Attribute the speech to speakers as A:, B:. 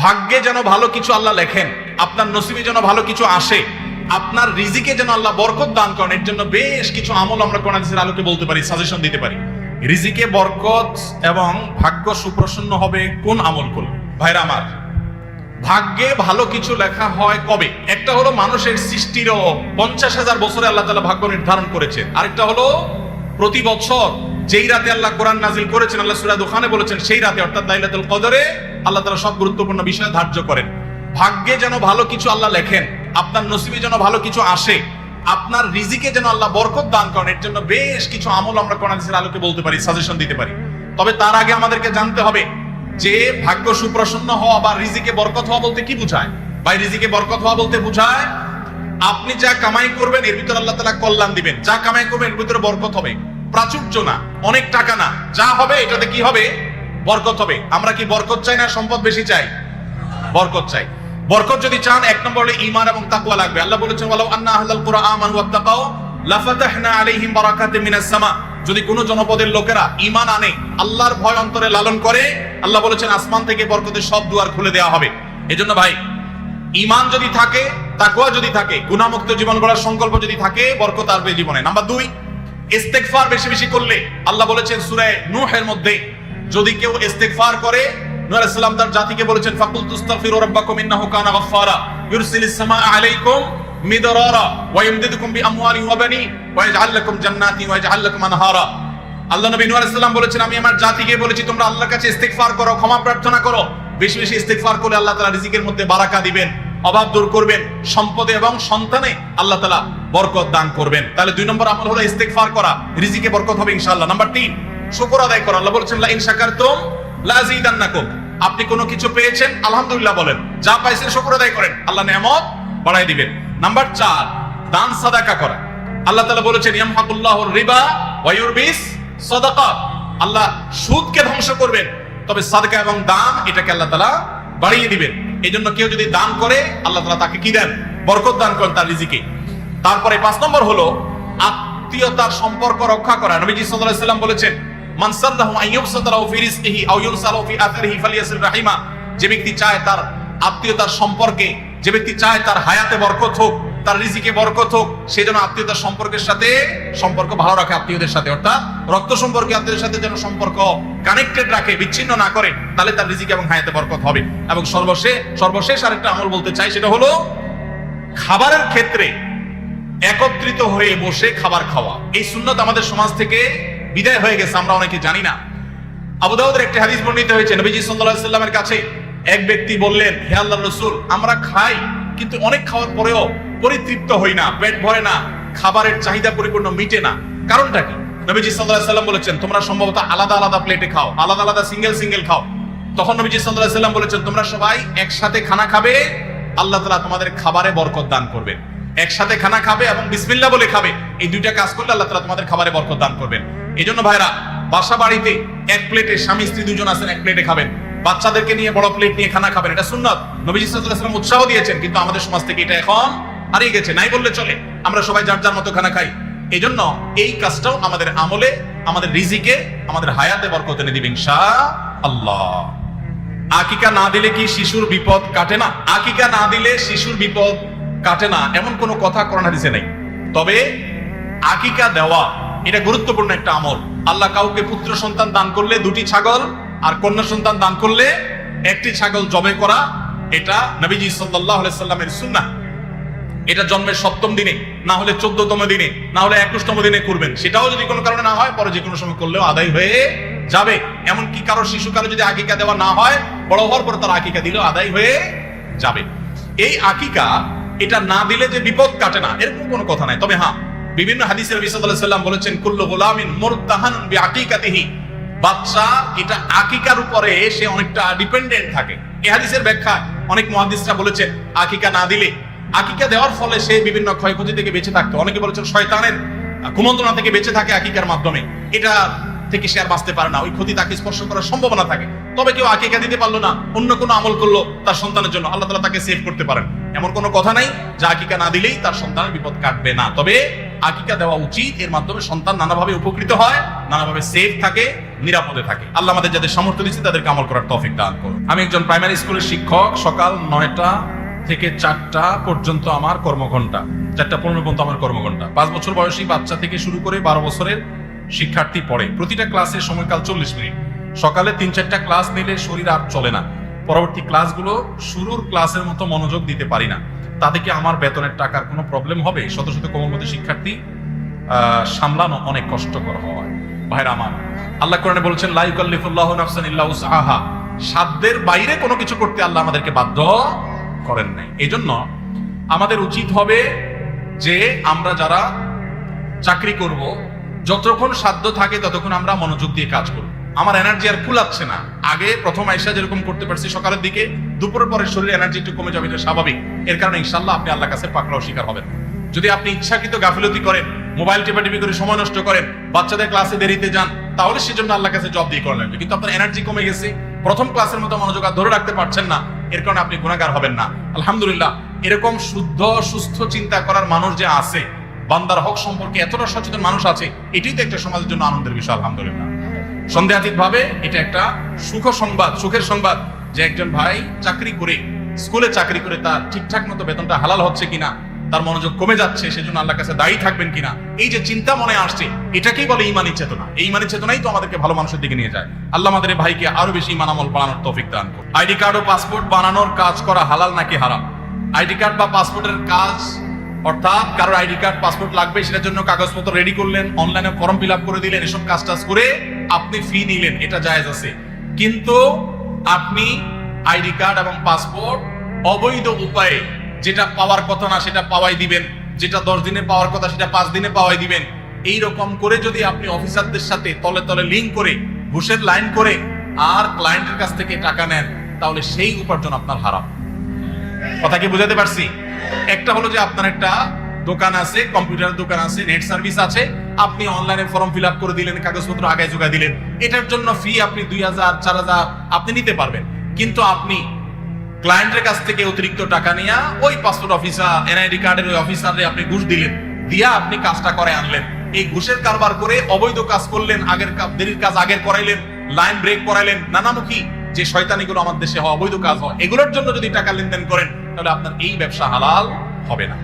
A: ভাগ্যে যেন ভালো কিছু আল্লাহ লেখেন, আপনার নসিবে যেন ভালো কিছু আসে, আপনার রিজিকে যেন আল্লাহ বরকত দান করেন, এর জন্য বেশ কিছু আমল আমরা কোরআন হাদিসের আলোকে বলতে পারি, সাজেশন দিতে পারি। রিজিকে বরকত এবং ভাগ্য সুপ্রসন্ন হবে কোন আমল করলে? ভাইরা আমার, ভাগ্যে ভালো কিছু লেখা হয় কবে? একটা হলো মানুষের সৃষ্টিরও 50,000 বছরে আল্লাহ তাআলা ভাগ্য নির্ধারণ করেছেন। আরেকটা হলো প্রতি বছর যেই রাতে আল্লাহ কোরআন নাজিল করেছেন, আল্লাহ সূরা দুখানে বলেছেন সেই রাতে অর্থাৎ লাইলাতুল কদরে আল্লাহ তাআলা সব গুরুত্বপূর্ণ বিষয় ধার্য করেন। ভাগ্যে যেন ভালো কিছু আল্লাহ লেখেন, আপনার নসিবে যেন ভালো কিছু আসে, আপনার রিজিকে যেন আল্লাহ বরকত দান করেন, এর জন্য বেশ কিছু আমল আমরা কোরআন হাদিসের আলোকে বলতে পারি, সাজেশন দিতে পারি। তবে তার আগে আমাদেরকে জানতে হবে যে ভাগ্য সুপ্রসন্ন হওয়া বা রিজিকে বরকত হওয়া বলতে কি বোঝায়। ভাই, রিজিকে বরকত হওয়া বলতে বোঝায় আপনি যা কামাই করবেন এর ভিতরে আল্লাহ তাআলা কল্যাণ দিবেন, যা কামাই করবেন এর ভিতরে বরকত হবে। প্রাচুর্য না, অনেক টাকা না, যা হবে এটাতে কি হবে? বরকত হবে। আমরা কি বরকত চাই না সম্পদ বেশি চাই? বরকত চাই। বরকত যদি চান, এক নম্বর হলো ঈমান এবং তাকওয়া লাগবে। আল্লাহ বলেছেন ওয়ালাউ আন্না আহলাল কুরআ আমানু ওয়াত্তাকাউ লাফাতাহনা আলাইহিম বারাকাতিম মিনাস সামা। যদি কোন জনপদের লোকেরা ঈমান আনে, আল্লাহর ভয় অন্তরে লালন করে, আল্লাহ বলেছেন আসমান থেকে বরকতের সব দুয়ার খুলে দেওয়া হবে। এজন্য ভাই, ঈমান যদি থাকে, তাকওয়া যদি থাকে, গুনাহমুক্ত জীবন গড়ার সংকল্প যদি থাকে, বরকত আসবে জীবনে। নাম্বার 2, ইস্তেগফার বেশি বেশি করলে। আল্লাহ বলেছেন সূরা নূহের মধ্যে, যদি কেউ ইস্তেগফার করে, নূহ আলাইহিস সালাম তার জাতিকে বলেছেন ফাকুল তুস্তাগফিরু রাব্বাকুম ইন্নাহু কানা গাফফারা ইউরসিলিস সামাআ আলাইকুম মিদরারা ওয়া ইমদিদুকুম বিআমওয়ালিন ওয়া বানিন ওয়া ইয়াজআল লাকুম জান্নাতিন ওয়া ইয়াজআল লাকুম আনহারা। আল্লাহ নবী নূহ আলাইহিস সালাম বলেছেন, আমি আমার জাতিকে বলেছি তোমরা আল্লাহর কাছে ইস্তেগফার করো, ক্ষমা প্রার্থনা করো। বেশি বেশি ইস্তেগফার করলে আল্লাহ তাআলা রিজিকের মধ্যে বারাকা দিবেন, অভাব দূর করবেন, সম্পদে এবং সন্তানে আল্লাহ তাআলা বরকত দান করবেন। তাহলে 2 নম্বর আমল হলো ইস্তেগফার করা, রিজিকে বরকত হবে ইনশাআল্লাহ। নাম্বার 3, শুকর আদায় করা। আল্লাহ বলেছেন লা ইন শাকারতুম লাযীদান্নাকুম। আপনি কোনো কিছু পেয়েছেন, আলহামদুলিল্লাহ বলেন, যা পাইছেন শুকর আদায় করেন, আল্লাহ নিয়ামত বাড়ায় দিবেন। নাম্বার 4, দান সাদাকা করা। আল্লাহ তাআলা বলেছেন ইয়ামহাকুল্লাহুর রিবা ওয়া ইউরবিস সাদাকাত। আল্লাহ সুদকে ধ্বংস করবেন, তবে সাদাকা এবং দান এটাকে আল্লাহ তাআলা বাড়িয়ে দিবেন। এইজন্য কেউ যদি দান করে, আল্লাহ তাআলা তাকে কি দেন? বরকত দান করেন তার রিজিকে। তারপরে 5 নম্বর হলো আত্মীয়তার সম্পর্ক রক্ষা করা। নবীজি সাল্লাল্লাহু আলাইহি ওয়াসাল্লাম বলেছেন মান সাররাহু আন ইউবসাতা লাহু ফি রিজকিহি আও ইউনসালু ফি আথরিহি ফালিয়াসির রাহিমা। যে ব্যক্তি চায় তার আত্মীয়তার সম্পর্কে, যে ব্যক্তি চায় তার হায়াতে বরকত হোক, তার রিজিকে বরকত হোক, সে যেন আত্মীয়তার সম্পর্কের সাথে সম্পর্ক ভালো রাখে, আত্মীয়দের সাথে, অর্থাৎ রক্ত সম্পর্কে আত্মীয়দের সাথে যেন সম্পর্ক কানেক্টেড রাখে, বিচ্ছিন্ন না করে, তাহলে তার রিজিকে এবং হায়াতে বরকত হবে। এবং সর্বশেষ আরেকটা আমল বলতে চাই, সেটা হলো খাবারের ক্ষেত্রে একত্রিত হয়ে বসে খাবার খাওয়া। এই সুন্নত আমাদের সমাজ থেকে বিদায় হয়ে গেছে, আমরা অনেকে জানি না। আবু দাউদের একটি হাদিস বর্ণিত হয়েছে, নবীজি সাল্লাল্লাহু আলাইহি ওয়াসাল্লামের কাছে এক ব্যক্তি বললেন, হে আল্লাহর রাসূল, আমরা খাই কিন্তু অনেক খাওয়ার পরেও পরিতৃপ্ত হই না, পেট ভরে না, খাবারের চাহিদা পরিপূর্ণ মিটে না, কারণটা কি? নবীজি সাল্লাল্লাহু আলাইহি ওয়াসাল্লাম বলেছেন, তোমরা সম্ভবত আলাদা আলাদা প্লেটে খাও, আলাদা আলাদা সিঙ্গেল খাও। তখন নবীজি সাল্লাল্লাহু আলাইহি ওয়াসাল্লাম বলেছেন, তোমরা সবাই একসাথে খানা খাবে, আল্লাহ তাআলা তোমাদের খাবারে বরকত দান করবেন। একসাথে খানা খাবে এবং বিসমিল্লাহ বলে খাবে, এই দুইটা কাজ করলে আল্লাহ তাআলা তোমাদের খাবারে বরকত দান করবেন। এইজন্য ভাইরা, বাসা বাড়িতে এক প্লেটে স্বামী স্ত্রী দুজন আছেন, এক প্লেটে খাবেন। বাচ্চাদেরকে নিয়ে বড় প্লেট নিয়ে খানা খাবেন, এটা সুন্নাত। নবীজি সাল্লাল্লাহু আলাইহি ওয়াসাল্লাম উৎসাহ দিয়েছেন, কিন্তু আমাদের সমাজ থেকে এটা এখন হারিয়ে গেছে, নাই বললে চলে। আমরা সবাই যার যার মতো খানা খাই। এইজন্য এই কাজটাও আমাদের আমলে, আমাদের রিজিকে, আমাদের হায়াতে বরকত এনে দিবেন ইনশাআল্লাহ। আকিকা না দিলে কি শিশুর বিপদ কাটে না? আকিকা না দিলে শিশুর বিপদ কাটে না এমন কোনো কথা কোরআন হাদিসে নেই। তবে আকিকা দেওয়া এটা গুরুত্বপূর্ণ একটা আমল। আল্লাহ কাউকে পুত্র সন্তান দান করলে 2টি ছাগল, আর কন্যা সন্তান দান করলে 1টি ছাগল জবাই করা, এটা নবীজি সাল্লাল্লাহু আলাইহি সাল্লামের সুন্নাহ। এটা জন্মের 7ম দিনে, না হলে 14তম দিনে, না হলে 21তম দিনে করবেন। সেটাও যদি কোনো কারণে না হয়, পরে যে কোনো সময় করলেও আদায় হয়ে যাবে। এমনকি কারো শিশুকালে যদি আকিকা দেওয়া না হয়, বড় হওয়ার পর তার আকিকা দিলেও আদায় হয়ে যাবে। এই আকিকা এটা না দিলে যে বিপদ কাটে না, এরকম কোনো কথা নাই। তবে হ্যাঁ, বিভিন্ন হাদিসে নবী সাল্লাল্লাহু আলাইহি ওয়াসাল্লাম বলেছেন কুল্লু গুলামিন মুরতাহানুন বিআকিকাতিহি। বাচ্চা এটা আকিকার উপরে সে অনেকটা ডিপেন্ডেন্ট থাকে। এই হাদিসের ব্যাখ্যা অনেক মুহাদ্দিসরা বলেছেন, আকিকা না দিলে, আকিকা দেওয়ার ফলে সে বিভিন্ন ক্ষয়ক্ষতি থেকে বেঁচে থাকতো। অনেকে বলেছেন শয়তানের কুমন্ত্রণা থেকে বেঁচে থাকে আকিকার মাধ্যমে, এটা থেকে সে আর বাঁচতে পারে না, ওই ক্ষতি তাকে স্পর্শ করার সম্ভাবনা থাকে। তবে কেউ আকিকা দিতে পারলো না, অন্য কোনো আমল করলো তার সন্তানের জন্য, আল্লাহ তাআলা তাকে সেভ করতে পারেন। এমন কোনো কথা নাই যে আকিকা না দিলেই তার সন্তানের বিপদ কাটবে না। তবে আকিকা দেওয়া উচিত। এর মাধ্যমে সন্তান নানাভাবে উপকৃত হয়, নানাভাবে সেফ থাকে, নিরাপদে থাকে। আল্লাহ আমাদের যাদের সামর্থ্য দিচ্ছে তাদেরকে আমল করার তৌফিক দান করুন। আমি একজন প্রাইমারি স্কুলের শিক্ষক। সকাল 9টা থেকে 4টা পর্যন্ত আমার কর্মঘণ্টা, 4টা 15 পর্যন্ত আমার কর্মঘণ্টা। 5 বছর বয়সী বাচ্চা থেকে শুরু করে 12 বছরের শিক্ষার্থী পড়ে। প্রতিটা ক্লাসের সময়কাল 40 মিনিট। সকালে 3-4টা ক্লাস নিলে শরীর আর চলে না। পরবর্তী ক্লাসগুলো শুরুর ক্লাসের মতো মনোযোগ দিতে পারি না। তাতে কি আমার বেতনের টাকার কোনো প্রবলেম হবে? শত শত কোমলমতি শিক্ষার্থী সামলানো অনেক কষ্টকর হয়। ভাইরা আমার, আল্লাহ কোরআনে বলছেন লা ইউকাল্লিফুল্লাহু নাফসান ইল্লা উসআহা। সাধ্যের বাইরে কোনো কিছু করতে আল্লাহ আমাদেরকে বাধ্য করেন নাই। এজন্য আমাদের উচিত হবে যে আমরা যারা চাকরি করব, যতক্ষণ সাধ্য থাকে ততক্ষণ আমরা মনোযোগ দিয়ে কাজ করব। আমার এনার্জি আর কুলাচ্ছে না। আগে প্রথম আইসা যেরকম করতে পারছি সকালের দিকে, দুপুরের পরে শরীরে এনার্জি একটু কমে যাবে, এটা স্বাভাবিক। এর কারণে ইনশাআল্লাহ আপনি আল্লাহর কাছে পাকড়াও শিকার হবেন। যদি আপনি ইচ্ছাকৃত গাফিলতি করেন, মোবাইল টিপাটিপি করে সময় নষ্ট করেন, বাচ্চাদের ক্লাসে দেরিতে যান, তাহলে সেজন্য আল্লাহর কাছে জব দিয়ে করা লাগবে। কিন্তু আপনার এনার্জি কমে গেছে, প্রথম ক্লাসের মতো মনোযোগ আর ধরে রাখতে পারছেন না, এর কারণে আপনি গুনাহগার হবেন না। আলহামদুলিল্লাহ, এরকম শুদ্ধ সুস্থ চিন্তা করার মানুষ যে আছে, বান্দার হক সম্পর্কে এতটা সচেতন মানুষ আছে, এটাই তো একটা সমাজের জন্য আনন্দের বিষয়। আলহামদুলিল্লাহ, সন্দেহাতীত ভাবে এটা একটা সুখের সংবাদ যে একজন ভাই চাকরি করে, স্কুলে চাকরি করে তার ঠিকঠাক মতো বেতনটা হালাল হচ্ছে কিনা, তার মনোযোগ কমে যাচ্ছে, সেজন্য আল্লাহর কাছে দায়ী থাকবেন কিনা, এই যে চিন্তা মনে আসছে, এটাকেই বলে ঈমানী চেতনা। এই ঈমানী চেতনাই তো আমাদেরকে ভালো মানুষের দিকে নিয়ে যায়। আল্লাহ আমাদের এই ভাইকে আরো বেশি ঈমান আমল বানানোর তৌফিক দান করুন। আইডি কার্ড ও পাসপোর্ট বানানোর কাজ করা হালাল নাকি হারাম? আইডি কার্ড বা পাসপোর্টের কাজ, অর্থাৎ কারোর আইডি কার্ড পাসপোর্ট লাগবে, সেটার জন্য কাগজপত্র রেডি করলেন, অনলাইনে ফর্ম ফিল আপ করে দিলেন, এসব কাজ করে আপনি ফি নিলেন, এটা জায়েজ আছে। কিন্তু আপনি আইডি কার্ড এবং পাসপোর্ট অবৈধ উপায়ে যেটা পাওয়ার কথা না সেটা পাওয়াই দিবেন, যেটা 10 দিনে পাওয়ার কথা সেটা 5 দিনে পাওয়াই দিবেন, এই রকম করে যদি আপনি অফিসারদের সাথে তলে তলে লিঙ্ক করে ঘুষের লাইন করে আর ক্লায়েন্টের কাছ থেকে টাকা নেন, তাহলে সেই উপার্জন আপনার হারাম। কথা কি বুঝাতে পারছি? একটা হলো যে আপনার একটা দোকান আছে, কম্পিউটার দোকান আছে, নেট সার্ভিস আছে, আপনি অনলাইনে ফর্ম ফিল আপ করে দিলেন, কাগজপত্র আগায় জোগায় দিলেন, এটার জন্য ফি আপনি 2000 4000 আপনি নিতে পারবেন। কিন্তু আপনি ক্লায়েন্টের কাছ থেকে অতিরিক্ত টাকা নিয়ে ওই পাসপোর্ট অফিসার, এনআইডি কার্ডের ওই অফিসারে আপনি ঘুষ দিলেন, দিয়া আপনি কাজটা করে আনলেন, এই ঘুষের কারবার করে অবৈধ কাজ করলেন, দেরির কাজ আগের করাইলেন, লাইন ব্রেক করাইলেন, নানামুখী যে শয়তানিগুলো আমাদের দেশে হয়, অবৈধ কাজ হয়, এগুলোর জন্য যদি টাকা লেনদেন করেন, তাহলে আপনার এই ব্যবসা হালাল হবে না।